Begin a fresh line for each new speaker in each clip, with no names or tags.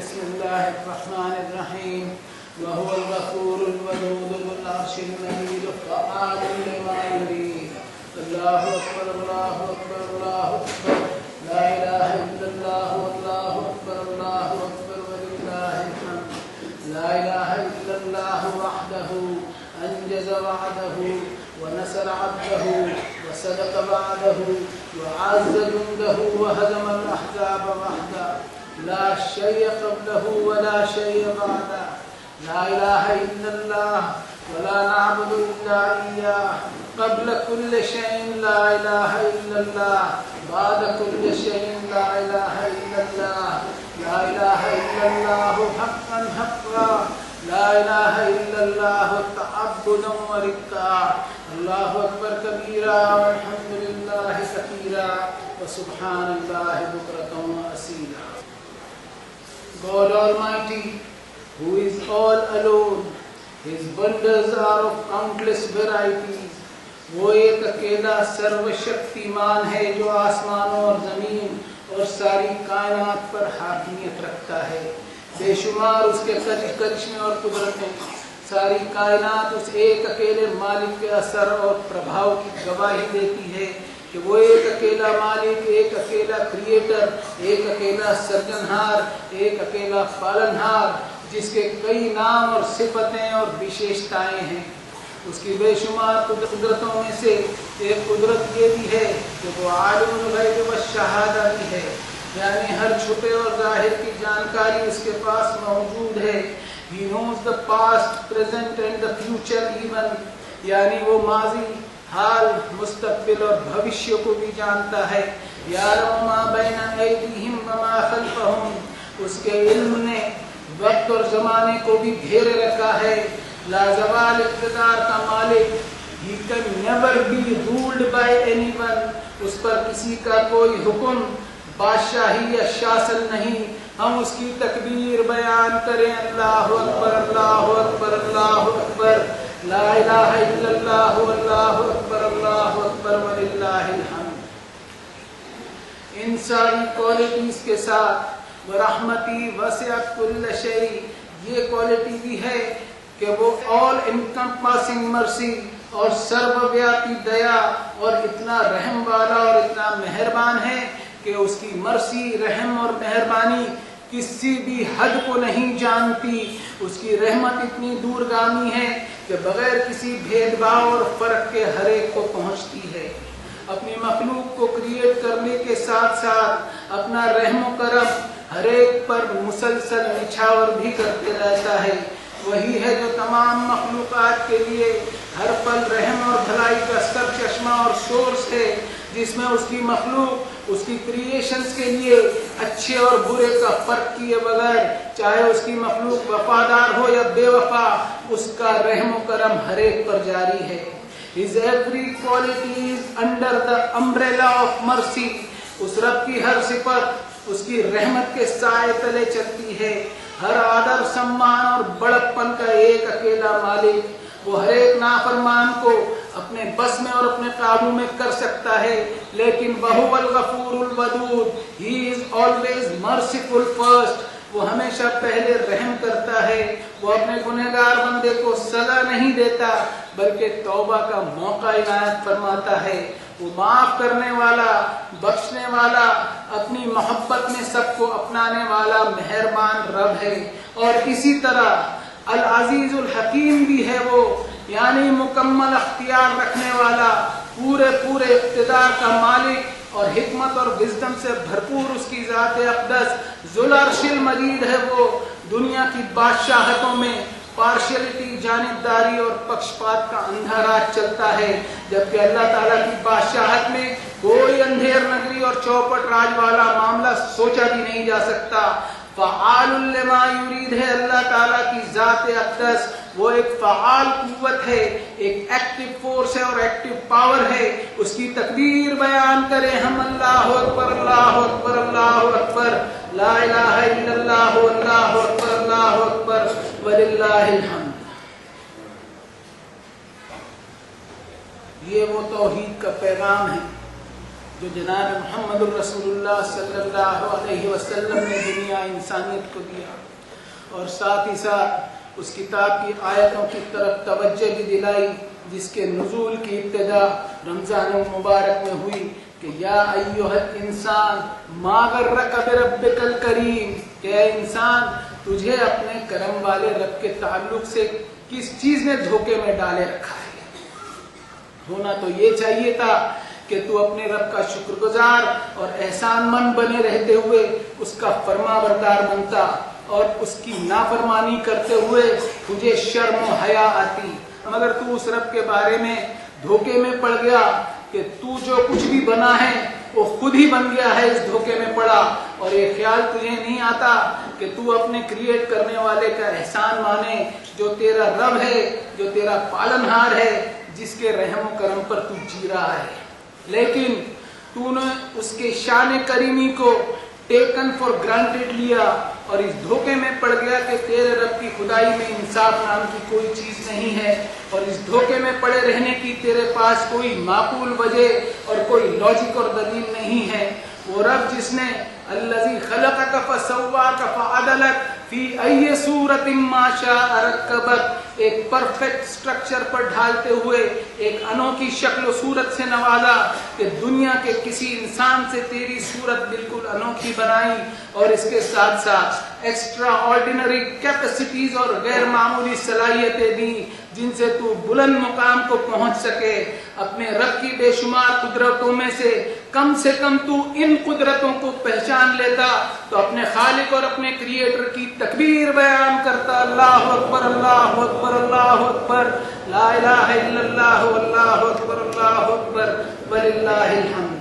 بسم الله الرحمن الرحيم وهو الغفور الودود ذو العرش المجيد فعال لما يريد. الله أكبر الله أكبر الله أكبر لا إله إلا الله والله أكبر الله أكبر ولله الحمد. لا إله إلا الله وحده أنجز وعده ونصر عبده وصدق وعده وعز جنده وهزم الأحزاب وحده لا شيء قبله ولا شيء بعده. لا إله إلا الله ولا نعبد إلا إياه. قبل كل شيء لا إله إلا الله. بعد كل شيء لا إله إلا الله. لا إله إلا الله حقا حقا. لا إله إلا الله تعبدا وركعا. الله أكبر كبيرا والحمد لله كثيرا وسبحان الله بكرة وأصيلا. God Almighty, who is all alone, His wonders are of countless varieties. وہ ایک اکیلا سروشکتیمان ہے جو آسمانوں اور زمین اور ساری کائنات پر حاکمیت رکھتا ہے. بے شمار اس کے کرشمے اور قدرتیں ساری کائنات اس ایک اکیلے مالک کے اثر اور پربھاؤ کی گواہی دیتی ہے کہ وہ ایک اکیلا مالک، ایک اکیلا کریٹر، ایک اکیلا سرجنہار، ایک اکیلا پالنہار، جس کے کئی نام اور صفتیں اور وشیشتائیں ہیں. اس کی بے شمار قدرتوں میں سے ایک قدرت یہ بھی ہے کہ وہ عالم الغیب والشہادہ بھی ہے، یعنی ہر چھپے اور ظاہر کی جانکاری اس کے پاس موجود ہے. He knows the past, present and the future even. یعنی وہ ماضی، حال، مستقبل اور بھوشیہ کو بھی جانتا ہے. یعلم ما بین ایدیہم وما خلفہم. اس کے علم نے وقت اور زمانے کو بھی گھیرے رکھا ہے. لا زوال اقتدار کا مالک. He can never be ruled by anyone. اس پر کسی کا کوئی حکم، بادشاہی یا شاسن نہیں. ہم اس کی تکبیر بیان کریں. اللہ اکبر اللہ اکبر اللہ اکبر لا الہ الا اللہ واللہ اکبر اللہ اکبر وللہ الحمد. ان ساری کوالٹیز کے ساتھ ورحمتی وسعت کل شیء، یہ کوالٹی بھی ہے کہ وہ آل انکمپاسنگ مرسی اور سروویاپی دیا اور اتنا رحم والا اور اتنا مہربان ہے کہ اس کی مرسی، رحم اور مہربانی کسی بھی حد کو نہیں جانتی. اس کی رحمت اتنی دورگامی ہے کہ بغیر کسی بھید بھاؤ اور فرق کے ہر ایک کو پہنچتی ہے. اپنی مخلوق کو کریٹ کرنے کے ساتھ ساتھ اپنا رحم و کرم ہر ایک پر مسلسل نچھاور بھی کرتے رہتا ہے. وہی ہے جو تمام مخلوقات کے لیے ہر پل رحم اور بھلائی کا سرچشمہ اور سورس ہے، جس میں اس کی مخلوق اس کی کریشنز کے لیے اچھے اور برے کا فرق کیے بغیر، چاہے اس کی مخلوق وفادار ہو یا بے وفا، اس کا رحم و کرم ہر ایک پر جاری ہے. His every quality is under the umbrella of mercy. اس رب کی ہر صفت اس کی رحمت کے سائے تلے چلتی ہے. ہر آدر، سمان اور بڑکپن کا ایک اکیلا مالک. وہ ہر ایک نافرمان کو اپنے بس میں اور اپنے قابو میں کر سکتا ہے، لیکن وَهُوَ الْغَفُورُ الْوَدُودُ. He is always merciful first. وہ ہمیشہ پہلے رحم کرتا ہے. وہ اپنے گنہگار بندے کو سزا نہیں دیتا بلکہ توبہ کا موقع عنایت فرماتا ہے. وہ معاف کرنے والا، بخشنے والا، اپنی محبت میں سب کو اپنانے والا مہربان رب ہے. اور اسی طرح العزیز الحکیم بھی ہے وہ، یعنی مکمل اختیار رکھنے والا، پورے اقتدار کا مالک اور حکمت اور وزڈم سے بھرپور اس کی ذات اقدس. ذو العرش المجید ہے وہ. دنیا کی بادشاہتوں میں پارشلٹی، جانبداری اور پکشپات کا اندھا راج چلتا ہے، جبکہ اللہ تعالیٰ کی بادشاہت میں کوئی اندھیر نگری اور چوپٹ راج والا معاملہ سوچا بھی نہیں جا سکتا. فعال لما یرید ہے اللہ تعالیٰ کی ذات اقدس. وہ ایک فعال قوت ہے، ایک ایکٹیو فورس ہے اور ایکٹیو پاور ہے. اس کی تکبیر بیان کریں ہم. اللہ اکبر اللہ اکبر اللہ اکبر لا الہ الا اللہ واللہ اکبر اللہ اکبر وللہ الحمد. یہ وہ توحید کا پیغام ہے جو جناب محمد الرسول اللہ صلی اللہ علیہ وسلم نے دنیا انسانیت کو دیا، اور ساتھ ہی ساتھ اس کتاب کی آیتوں کی طرف توجہ بھی دلائی جس کے نزول کی ابتدا رمضان المبارک میں ہوئی کہ یا ایھا الانسان ما غرک بربک الکریم، کہ اے انسان تجھے اپنے کرم والے رب کے تعلق سے کس چیز نے دھوکے میں ڈالے رکھا ہے۔ ہونا تو یہ چاہیے تھا کہ تو اپنے رب کا شکر گزار اور احسان مند بنے رہتے ہوئے اس کا فرما بردار بنتا، اور اس کی نافرمانی کرتے ہوئے تجھے شرم و حیا آتی، مگر تو اس رب کے بارے میں دھوکے میں پڑ گیا کہ تو جو کچھ بھی بنا ہے وہ خود ہی بن گیا ہے، اس دھوکے میں پڑا، اور یہ خیال تجھے نہیں آتا کہ تو اپنے کریٹ کرنے والے کا احسان مانے، جو تیرا رب ہے، جو تیرا پالنہار ہے، جس کے رحم و کرم پر تو جی رہا ہے۔ لیکن تو نے اس کے شان کریمی کو ٹیکن فار گرانٹیڈ لیا اور اس دھوکے میں پڑ گیا کہ تیرے رب کی خدائی میں انصاف نام کی کوئی چیز نہیں ہے، اور اس دھوکے میں پڑے رہنے کی تیرے پاس کوئی معقول وجہ اور کوئی لاجک اور دلیل نہیں ہے۔ وہ رب جس نے الذی خلقک فسواک فعدلک فی ای صورت ما شاء رکبک، ایک پرفیکٹ سٹرکچر پر ڈھالتے ہوئے ایک انوکھی شکل و صورت سے نوازا کہ دنیا کے کسی انسان سے تیری صورت بالکل انوکھی بنائی، اور اس کے ساتھ ساتھ ایکسٹرا آرڈینری کیپیسٹیز اور غیر معمولی صلاحیتیں دی جن سے تو بلند مقام کو پہنچ سکے۔ اپنے رب کی بے شمار قدرتوں میں سے کم تو ان قدرتوں کو پہچان لیتا تو اپنے خالق اور اپنے کریٹر کی تکبیر بیان کرتا، اللہ اکبر اللہ اکبر اللہ اکبر، لا الہ الا اللہ واللہ اکبر اللہ اکبر وللہ الحمد۔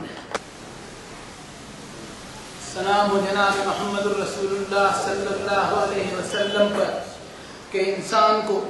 سلام و جناب محمد الرسول اللہ صلی اللہ علیہ وسلم پر کہ انسان کو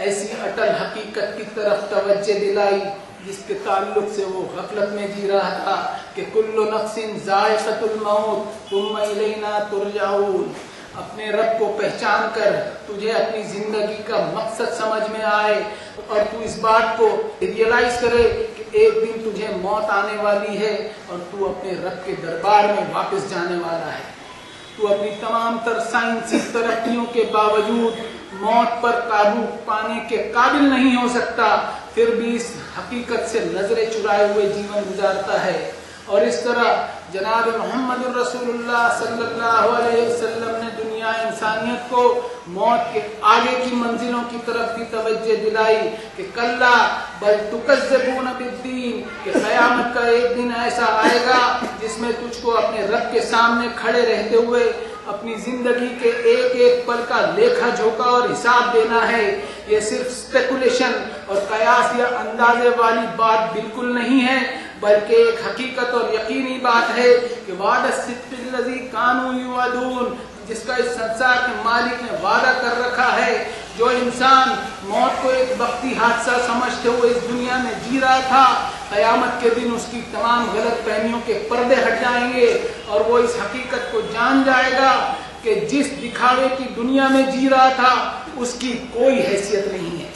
ایسی اٹل حقیقت کی طرف توجہ دلائی جس کے تعلق سے وہ غفلت میں جی رہا تھا کہ کل نفس ذائقۃ الموت ثم الینا ترجعون۔ اپنے رب کو پہچان کر تجھے اپنی زندگی کا مقصد سمجھ میں آئے اور تو اس بات کو ریئلائز کرے کہ ایک دن تجھے موت آنے والی ہے اور تو اپنے رب کے دربار میں واپس جانے والا ہے۔ تو اپنی تمام تر سائنسی ترقیوں کے باوجود موت پر قابو پانے کے قابل نہیں ہو سکتا، پھر بھی اس حقیقت سے نظریں چرائے ہوئے جیون گزارتا ہے، اور اس طرح جناب محمد الرسول اللہ صلی اللہ علیہ وسلم نے دنیا انسانیت کو موت کے آگے کی منزلوں کی طرف بھی توجہ دلائی کہ کلا بل تکذبون بالدین، کہ قیامت کا ایک دن ایسا آئے گا جس میں تجھ کو اپنے رب کے سامنے کھڑے رہتے ہوئے اپنی زندگی کے ایک ایک پل کا لیکھا جھوکا اور حساب دینا ہے۔ یہ صرف اسپیکولیشن اور قیاس یا اندازے والی بات بالکل نہیں ہے، بلکہ ایک حقیقت اور یقینی بات ہے کہ وعد الصدق الذی کانوا یوعدون، جس کا اس سنسار کے مالک نے وعدہ کر رکھا ہے۔ جو انسان موت کو ایک وقتی حادثہ سمجھتے ہوئے اس دنیا میں جی رہا تھا، قیامت کے دن اس کی تمام غلط فہمیوں کے پردے ہٹ جائیں گے اور وہ اس حقیقت کو جان جائے گا کہ جس دکھاوے کی دنیا میں جی رہا تھا اس کی کوئی حیثیت نہیں ہے،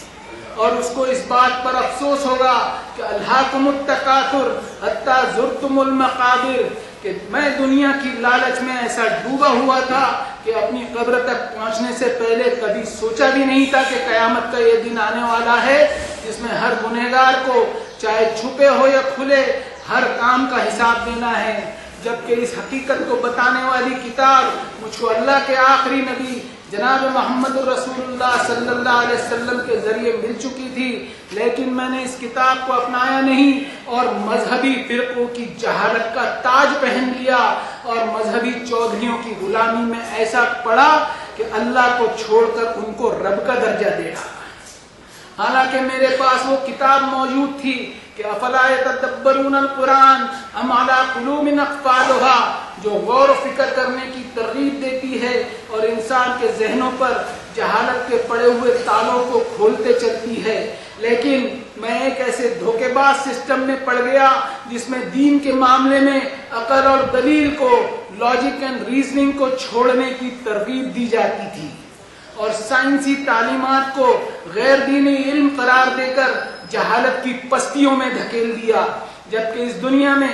اور اس کو اس بات پر افسوس ہوگا کہ الہاکم التکاثر حتی زرتم المقابر، کہ میں دنیا کی لالچ میں ایسا ڈوبا ہوا تھا کہ اپنی قبر تک پہنچنے سے پہلے کبھی سوچا بھی نہیں تھا کہ قیامت کا یہ دن آنے والا ہے جس میں ہر گنہگار کو چاہے چھپے ہو یا کھلے ہر کام کا حساب دینا ہے۔ جبکہ اس حقیقت کو بتانے والی کتاب مجھ کو اللہ کے آخری نبی جناب محمد الرسول اللہ صلی اللہ علیہ وسلم کے ذریعے مل چکی تھی، لیکن میں نے اس کتاب کو اپنایا نہیں اور مذہبی فرقوں کی جہالت کا تاج پہن لیا اور مذہبی چودھریوں کی غلامی میں ایسا پڑا کہ اللہ کو چھوڑ کر ان کو رب کا درجہ دے رہا۔ حالانکہ میرے پاس وہ کتاب موجود تھی کہ افلا یتدبرون القرآن ام علی قلوب اقفالها، جو غور و فکر کرنے کی ترغیب دیتی ہے اور انسان کے ذہنوں پر جہالت کے پڑے ہوئے تالوں کو کھولتے چلتی ہے۔ لیکن میں ایک ایسے دھوکے باز سسٹم میں پڑ گیا جس میں دین کے معاملے میں عقل اور دلیل کو، لاجک اینڈ ریزننگ کو چھوڑنے کی ترغیب دی جاتی تھی، اور سائنسی تعلیمات کو غیر دینی علم قرار دے کر جہالت کی پستیوں میں دھکیل دیا۔ جبکہ اس دنیا میں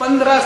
15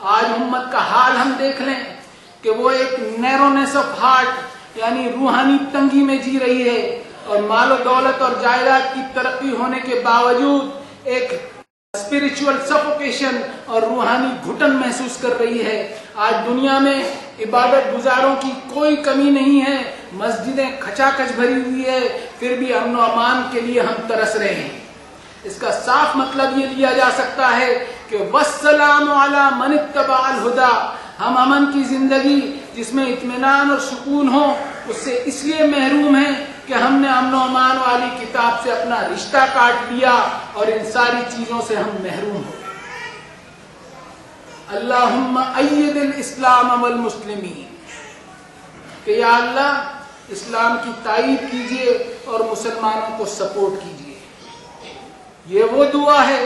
آج امت کا حال ہم دیکھ لیں کہ وہ ایک نیرونیس آف ہارٹ یعنی روحانی تنگی میں جی رہی ہے، اور مال و دولت اور جائیداد کی ترقی ہونے کے باوجود ایک اسپرچول سفوکیشن اور روحانی گھٹن محسوس کر رہی ہے۔ آج دنیا میں عبادت گزاروں کی کوئی کمی نہیں ہے، مسجدیں کھچا کھچ بھری ہوئی ہے، پھر بھی امن و امان کے لیے ہم ترس رہے ہیں۔ اس کا صاف مطلب یہ لیا جا سکتا ہے کہ والسلام علی من اتبع الہدی، ہم امن کی زندگی جس میں اطمینان اور سکون ہو اس سے اس لیے محروم ہیں کہ ہم نے امن و امان والی کتاب سے اپنا رشتہ کاٹ لیا اور ان ساری چیزوں سے ہم محروم ہو گئے۔ اللہم اید الاسلام والمسلمین، کہ یا اللہ اسلام کی تائید کیجئے اور مسلمانوں کو سپورٹ کیجئے۔ یہ وہ دعا ہے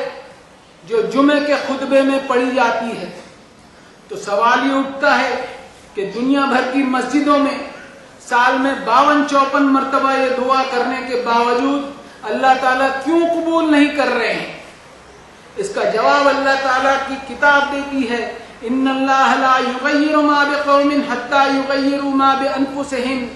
جو جمعے کے خطبے میں پڑھی جاتی ہے، تو سوال یہ اٹھتا ہے کہ دنیا بھر کی مسجدوں میں سال میں 52-54 مرتبہ یہ دعا کرنے کے باوجود اللہ تعالیٰ کیوں قبول نہیں کر رہے ہیں؟ اس کا جواب اللہ تعالیٰ کی کتاب دیتی ہے، ان اللہ لا یغیر ما بقوم حتی یغیروا ما بانفسہم،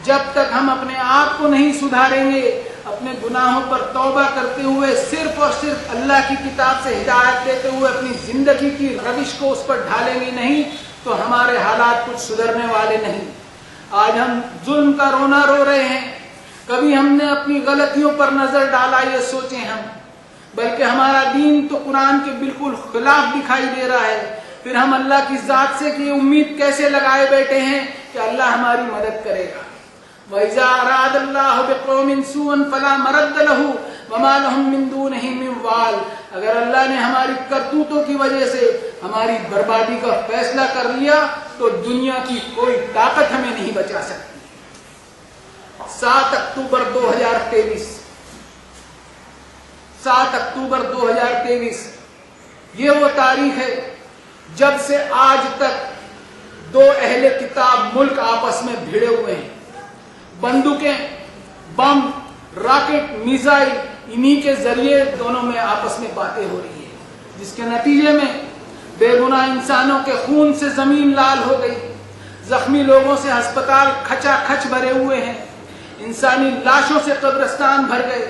جب تک ہم اپنے آپ کو نہیں سدھاریں گے، اپنے گناہوں پر توبہ کرتے ہوئے صرف اور صرف اللہ کی کتاب سے ہدایت دیتے ہوئے اپنی زندگی کی روش کو اس پر ڈھالیں گے نہیں، تو ہمارے حالات کچھ سدھرنے والے نہیں۔ آج ہم ظلم کا رونا رو رہے ہیں، کبھی ہم نے اپنی غلطیوں پر نظر ڈالا یہ سوچیں ہم، بلکہ ہمارا دین تو قرآن کے بالکل خلاف دکھائی دے رہا ہے، پھر ہم اللہ کی ذات سے کی امید کیسے لگائے بیٹھے ہیں کہ اللہ ہماری مدد کرے گا۔ وَإِذَا أَرَادَ اللَّهُ بِقَوْمٍ سُوءًا فَلَا مَرَدَّ لَهُ وَمَا لَهُم مِّن دُونِهِ مِّن وَالٍ، اگر اللہ نے ہماری کرتوتوں کی وجہ سے ہماری بربادی کا فیصلہ کر لیا تو دنیا کی کوئی طاقت ہمیں نہیں بچا سکتی۔ 7 اکتوبر 2023، 7 اکتوبر 2023 یہ وہ تاریخ ہے جب سے آج تک دو اہل کتاب ملک آپس میں بھیڑے ہوئے ہیں، بندوقیں، بم، راکٹ، میزائل، انہی کے ذریعے دونوں میں آپس میں باتیں ہو رہی ہیں، جس کے نتیجے میں بے گناہ انسانوں کے خون سے زمین لال ہو گئی، زخمی لوگوں سے ہسپتال کھچا کھچ بھرے ہوئے ہیں، انسانی لاشوں سے قبرستان بھر گئے،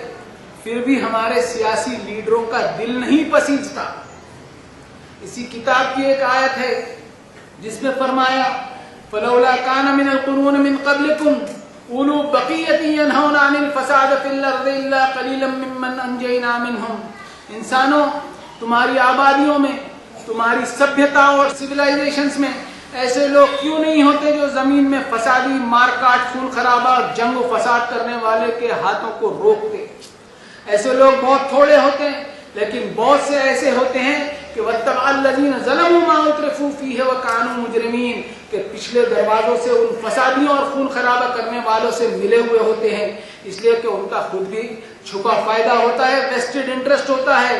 پھر بھی ہمارے سیاسی لیڈروں کا دل نہیں پسیجتا۔ اسی کتاب کی ایک آیت ہے جس میں فرمایا فَلَوْلَا كَانَ مِنَ الْقُرُونِ مِنْ قَبْلِكُمْ اولو بقیت ینہون عن الفساد فی الارض الا قلیلا ممن انجینا منہم، انسانوں تمہاری آبادیوں میں، تمہاری سبھیتاؤں اور سویلائزیشنز میں ایسے لوگ کیوں نہیں ہوتے جو زمین میں فسادی مار کاٹ، خون خرابہ اور جنگ و فساد کرنے والے کے ہاتھوں کو روکتے؟ ایسے لوگ بہت تھوڑے ہوتے ہیں، لیکن بہت سے ایسے ہوتے ہیں کہ وَاتَّبَعَ الَّذِينَ ظَلَمُوا مَا أُتْرِفُوا فِيهِ وَكَانُوا مُجْرِمِينَ، کہ پچھلے دروازوں سے ان فسادیوں اور خون خرابہ کرنے والوں سے ملے ہوئے ہوتے ہیں، اس لیے کہ ان کا خود بھی چھپا فائدہ ہوتا ہے، ویسٹڈ انٹرسٹ ہوتا ہے۔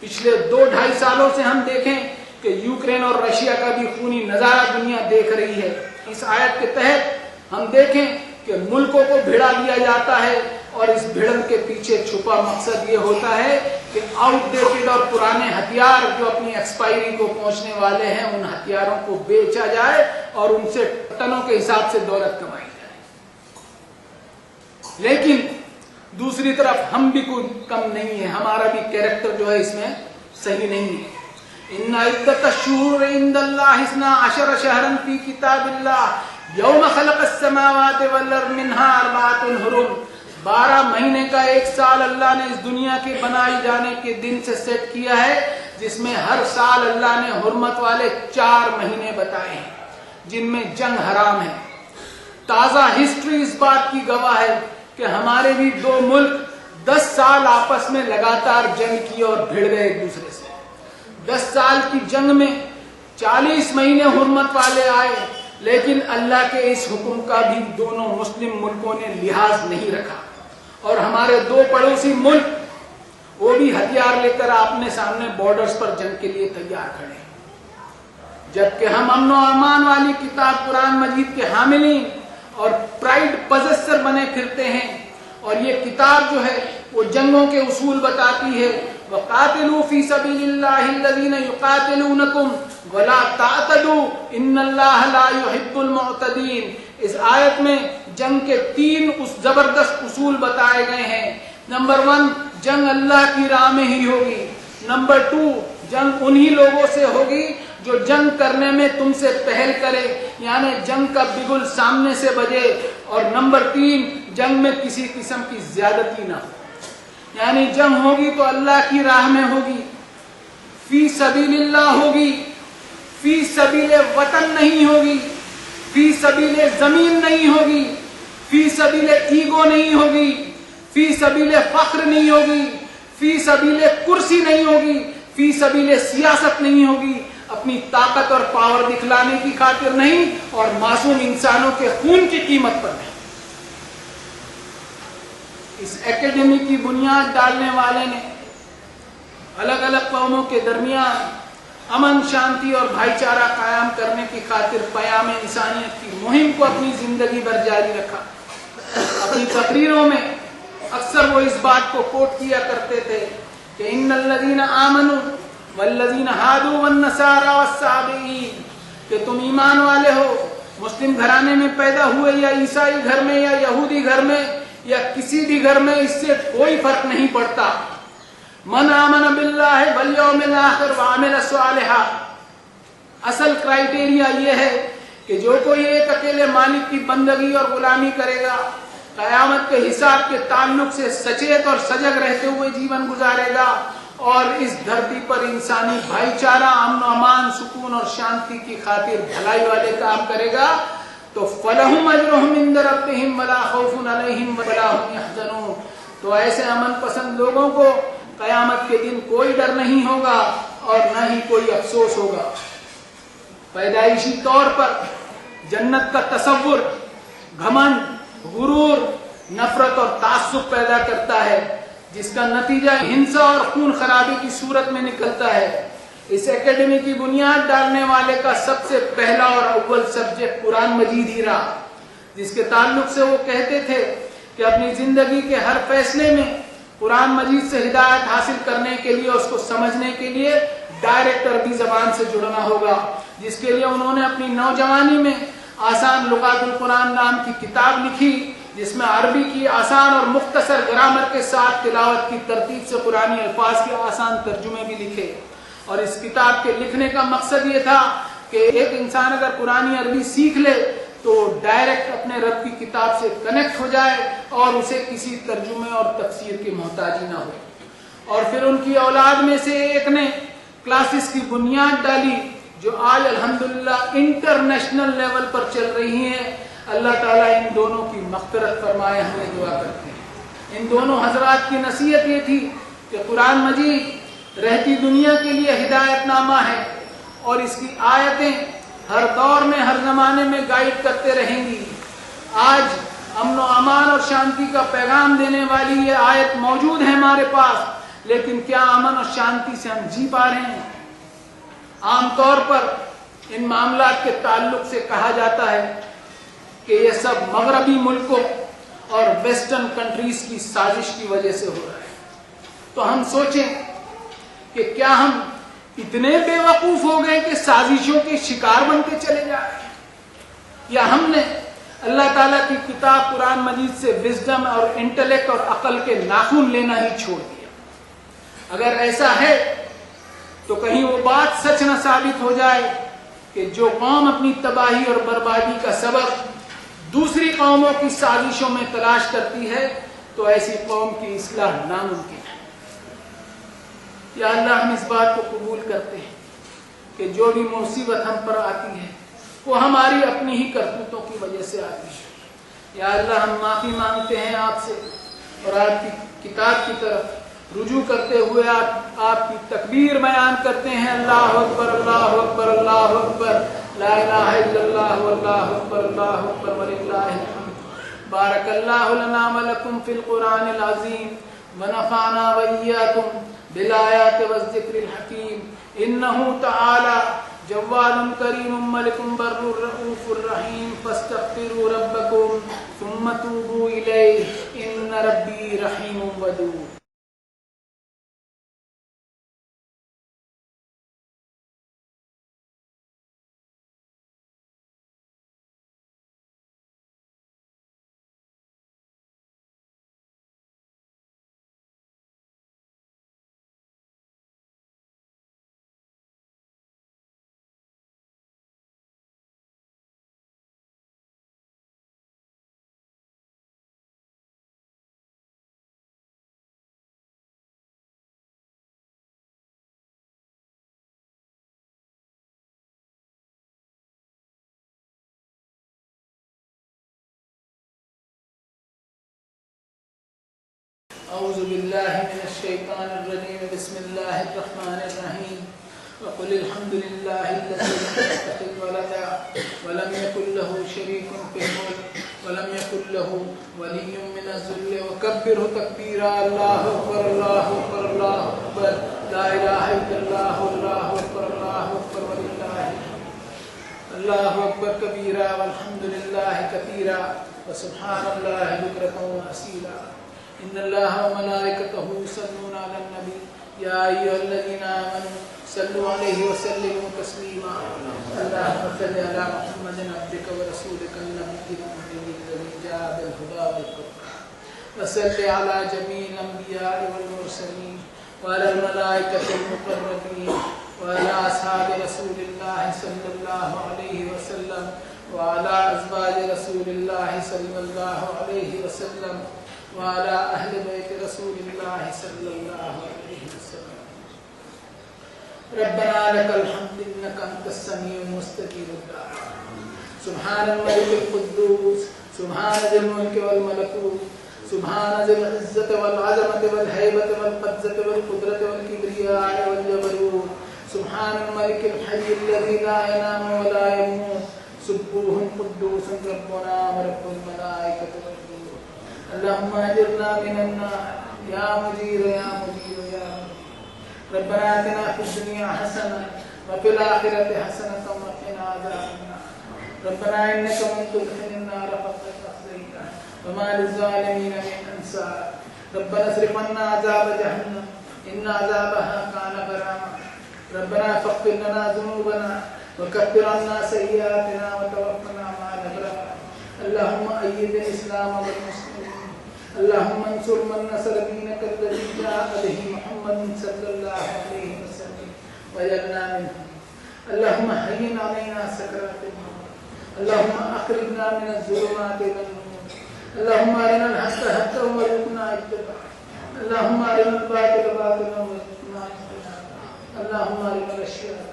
پچھلے 2-2.5 سالوں سے ہم دیکھیں کہ یوکرین اور رشیا کا بھی خونی نظارہ دنیا دیکھ رہی ہے۔ اس آیت کے تحت ہم دیکھیں کہ ملکوں کو بھیڑا دیا جاتا ہے، اور اس بھیڑن کے پیچھے چھپا مقصد یہ ہوتا ہے کہ آؤٹ ڈیٹڈ اور پرانے ہتھیار جو اپنی ایکسپائری کو پہنچنے والے ہیں ان ہتھیاروں کو بیچا جائے اور ان سے ٹنوں کے حساب سے دولت کمائی جائے۔ لیکن دوسری طرف ہم بھی کوئی کم نہیں ہے، ہمارا بھی کیریکٹر جو ہے اس میں صحیح نہیں ہے۔ ان عدت الشہور عند اللہ 12 شہرا فی کتاب اللہ یوم خلق السماوات والارض منها 4 حرم، 12 مہینے کا ایک سال اللہ نے اس دنیا کے بنائے جانے کے دن سے سیٹ کیا ہے، جس میں ہر سال اللہ نے حرمت والے 4 مہینے بتائے ہیں جن میں جنگ حرام ہے۔ تازہ ہسٹری اس بات کی گواہ ہے کہ ہمارے بھی 2 ملک 10 سال آپس میں لگاتار جنگ کی اور بھیڑ گئے ایک دوسرے سے۔ 10 سال کی جنگ میں 40 مہینے حرمت والے آئے، لیکن اللہ کے اس حکم کا بھی دونوں مسلم ملکوں نے لحاظ نہیں رکھا، اور ہمارے 2 پڑوسی ملک وہ بھی ہتھیار لے کر آپنے سامنے بارڈرز پر جنگ کے لیے تیار کھڑے ہیں، جبکہ ہم امن و امان والی کتاب قرآن مجید کے حاملین اور پرائیڈ پوزیسر بنے پھرتے ہیں، اور یہ کتاب جو ہے وہ جنگوں کے اصول بتاتی ہے، وقاتلوا فی سبیل اللہ الذین یقاتلونکم ولا تعتدوا ان اللہ لا يحب المعتدین. اس آیت میں جنگ کے 3 زبردست اصول بتائے گئے ہیں. نمبر 1 جنگ اللہ کی راہ میں ہی ہوگی. نمبر 2 جنگ انہی لوگوں سے ہوگی جو جنگ کرنے میں تم سے پہل کرے، یعنی جنگ کا بگل سامنے سے بجے. اور نمبر 3 جنگ میں کسی قسم کی زیادتی نہ ہو، یعنی جنگ ہوگی تو اللہ کی راہ میں ہوگی، فی سبیل اللہ ہوگی، فی سبیل وطن نہیں ہوگی، فی سبیل زمین نہیں ہوگی، فی سبیل ایگو نہیں ہوگی، فی سبیل فخر نہیں ہوگی، فی سبیل کرسی نہیں ہوگی، فی سبیل سیاست نہیں ہوگی، اپنی طاقت اور پاور دکھلانے کی خاطر نہیں اور معصوم انسانوں کے خون کی قیمت پر نہیں. اس اکیڈمی کی بنیاد ڈالنے والے نے الگ الگ قوموں کے درمیان امن، شانتی اور بھائی چارہ قائم کرنے کی خاطر پیام انسانیت کی مہم کو اپنی زندگی بھر جاری رکھا. اپنی تقریروں میں اکثر وہ اس بات کو کوٹ کیا کرتے تھے کہ ان الذین آمنوا والذین ہادوا والنصارى والصابئین، کہ تم ایمان والے ہو، مسلم گھرانے میں پیدا ہوئے یا عیسائی گھر میں یا یہودی گھر میں یا کسی بھی گھر میں، اس سے کوئی فرق نہیں پڑتا. من آمن باللہ والیوم الآخر وعمل صالحا. اصل کرائیٹیریا یہ ہے کہ جو کوئی ایک اکیلے مالک کی بندگی اور غلامی کرے گا، قیامت کے حساب کے تعلق سے سچیت اور سجگ رہتے ہوئے جیون گزارے گا اور اس دھرتی پر انسانی بھائی چارہ، امن و امان، سکون اور شانتی کی خاطر بھلائی والے کام کرے گا، تو فلہم اجرہم عند ربہم ولا خوف علیہم ولا ہم یحزنون. تو ایسے امن پسند لوگوں کو قیامت کے دن کوئی ڈر نہیں ہوگا اور نہ ہی کوئی افسوس ہوگا. پیدائشی طور پر جنت کا تصور گھمنڈ، غرور، نفرت اور تعصب پیدا کرتا ہے، جس کا نتیجہ ہنسا اور خون خرابی کی صورت میں نکلتا ہے. اس اکیڈمی کی بنیاد ڈالنے والے کا سب سے پہلا اور اول سبجیکٹ قرآن مجید ہی رہا، جس کے تعلق سے وہ کہتے تھے کہ اپنی زندگی کے ہر فیصلے میں قرآن مجید سے ہدایت حاصل کرنے کے لیے، اس کو سمجھنے کے لیے ڈائریکٹ عربی زبان سے جڑنا ہوگا، جس کے لیے انہوں نے اپنی نوجوانی میں آسان لغات القرآن نام کی کتاب لکھی، جس میں عربی کی آسان اور مختصر گرامر کے ساتھ تلاوت کی ترتیب سے قرآنی الفاظ کے آسان ترجمے بھی لکھے. اور اس کتاب کے لکھنے کا مقصد یہ تھا کہ ایک انسان اگر قرآنی عربی سیکھ لے تو ڈائریکٹ اپنے رب کی کتاب سے کنیکٹ ہو جائے اور اسے کسی ترجمے اور تفسیر کی محتاجی نہ ہو. اور پھر ان کی اولاد میں سے ایک نے کلاسز کی بنیاد ڈالی جو آج الحمدللہ انٹرنیشنل لیول پر چل رہی ہیں. اللہ تعالیٰ ان دونوں کی مغفرت فرمائے، ہمیں دعا کرتے ہیں. ان دونوں حضرات کی نصیحت یہ تھی کہ قرآن مجید رہتی دنیا کے لیے ہدایت نامہ ہے اور اس کی آیتیں ہر دور میں، ہر زمانے میں گائیڈ کرتے رہیں گی. آج امن و امان اور شانتی کا پیغام دینے والی یہ آیت موجود ہے ہمارے پاس، لیکن کیا امن اور شانتی سے ہم جی پا رہے ہیں؟ عام طور پر ان معاملات کے تعلق سے کہا جاتا ہے کہ یہ سب مغربی ملکوں اور ویسٹرن کنٹریز کی سازش کی وجہ سے ہو رہا ہے. تو ہم سوچیں کہ کیا ہم اتنے بے وقوف ہو گئے کہ سازشوں کے شکار بن کے چلے جا رہے ہیں، یا ہم نے اللہ تعالیٰ کی کتاب قرآن مجید سے وزڈم اور انٹلیکٹ اور عقل کے ناخن لینا ہی چھوڑ دیا؟ اگر ایسا ہے تو کہیں وہ بات سچ نہ ثابت ہو جائے کہ جو قوم اپنی تباہی اور بربادی کا سبب دوسری قوموں کی سازشوں میں تلاش کرتی ہے تو ایسی قوم کی اصلاح ناممکن ہے. یا اللہ، ہم اس بات کو قبول کرتے ہیں کہ جو بھی مصیبت ہم پر آتی ہے وہ ہماری اپنی ہی کرتوتوں کی وجہ سے آتی ہے. یا اللہ، ہم معافی مانگتے ہیں آپ سے اور آپ کی کتاب کی طرف رجوع کرتے ہوئے آپ کی تکبیر بیان کرتے ہیں. اللہ اکبر، اللہ اکبر، اللہ اکبر، لا الہ الا اللہ واللہ اکبر، اللہ اکبر وللہ الحمد. بارک اللہ لنا ولکم فی القرآن العظیم ونفعنا وإیاکم بالآیات والذکر الحکیم. انہ تعالی جواد کریم ملک بر رؤوف الرحیم فاستغفروا ربکم ثم توبوا الیہ ان ربی رحیم ودود. أعوذ بالله من الشيطان الرجيم بسم الله الرحمن الرحيم وقل الحمد لله الذي لم يتخذ ولدا ولم يكن له شريك في الملك ولم يكن له ولي من الذل وكبره تكبيرا الله أكبر الله أكبر الله أكبر لا إله إلا الله الله أكبر الله أكبر ولله الله أكبر كبيرا والحمد لله كثيرا وسبحان الله بكرة وأصيلا إن الله وملائكته يصلون على النبي يا أيها الذين آمنوا صلوا عليه وسلموا تسليما اللهم صل على محمد عبدك ورسولك النبي الأمي الذي جاء بالهدى والفرقان وصل على جميع الأنبياء والمرسلين وعلى الملائكة المقربين وعلى أصحاب رسول الله صلى الله عليه وسلم وعلى أزواج رسول الله صلى الله عليه وسلم وعلى أهل بيت رسول الله صلى الله عليه وسلم ربنا لك الحمد إنك أنت السميع المستجيب الدعاء سبحان الملك القدوس سبحان ذي الملك والملكوت سبحان ذي العزة والعظمة والهيبة والقدسة والقدرة والكبرياء والجبروت سبحان الملك الحي الذي لا ينام ولا يموت سبوح قدوس ربنا ورب الملائكة والروح اللهم اجرنا من النار يا مجير يا مجير يا مجير ربنا آتنا في الدنيا حسنة وفي الآخرة حسنة وقنا عذاب النار ربنا إنك من تدخل النار فقد أخزيته وما للظالمين من أنصار ربنا اصرف عنا عذاب جهنم إن عذابها كان غراما ربنا فاغفر لنا ذنوبنا وكفر عنا سيئاتنا وتوفنا مع الأبرار اللهم أيد الإسلام والمسلمين اللهم انصر من نصر دينك الذي جاء به محمد صلى الله عليه وسلم وجعلنا منهم اللهم هين علينا سكرات الموت اللهم أخرجنا من الظلمات إلى النور اللهم أرنا الحق حقا وارزقنا اتباعه اللهم أرنا الباطل باطلا وارزقنا اجتنابه اللهم أرنا الأشياء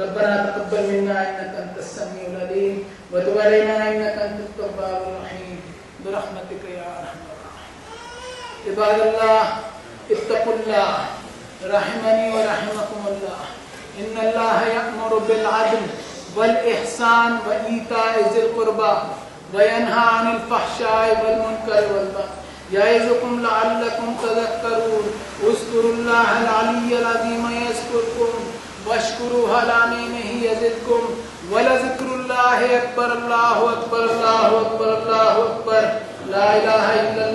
ربنا تقبل منا إنك أنت السميع العليم وتب علينا إنك أنت التواب الرحيم برحمتك يا أرحم الراحمين عباد الله اتقوا الله رحمني ورحمكم الله إن الله يأمر بالعدل والإحسان وإيتاء ذي القربى وينهى عن الفحشاء والمنكر والبغي يعظكم لعلكم تذكرون اذكروا الله العلي العظيم يذكركم واشكروه على نعمه يزدكم ولذكر الله أكبر الله أكبر الله أكبر الله أكبر لا إله إلا